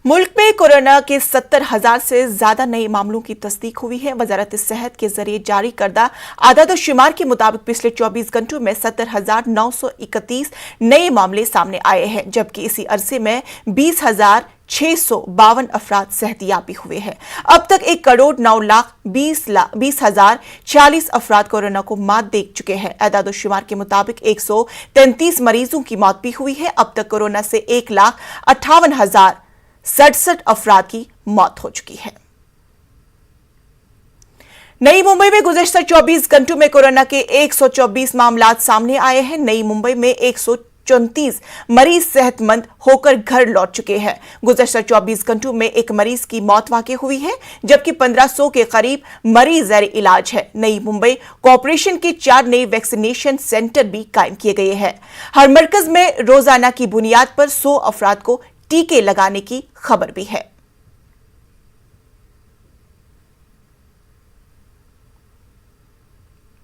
मुल्क में कोरोना के 70,000 से ज्यादा नए मामलों की तस्दीक हुई है। वजारत सेहत के जरिए जारी करदा आदाद-ओ-शुमार के मुताबिक पिछले 24 घंटों में 70,931 नए मामले सामने आए हैं, जबकि इसी अरसे में 20,652 अफराद सेहतियाबी हुए हैं। अब तक 1,09,20,40 अफराद कोरोना को मात दे चुके हैं। आदाद-ओ-शुमार के मुताबिक 133 मरीजों की मौत भी हुई है। अब तक कोरोना से 1,58,067 अफराद की मौत हो चुकी है। नई मुंबई में गुज़श्ता 24 घंटों में कोरोना के 124 मामलात सामने आए हैं। नई मुंबई में 134 मरीज सेहतमंद होकर घर लौट चुके हैं। गुज़श्ता 24 घंटों में एक मरीज की मौत वाक़ई हुई है, जबकि 1500 के करीब मरीज ज़ैर इलाज है। नई मुंबई कॉरपोरेशन के 4 नए वैक्सीनेशन सेंटर भी कायम किए गए हैं। हर मरकज में रोजाना की बुनियाद पर 100 अफराद को टीके लगाने की खबर भी है।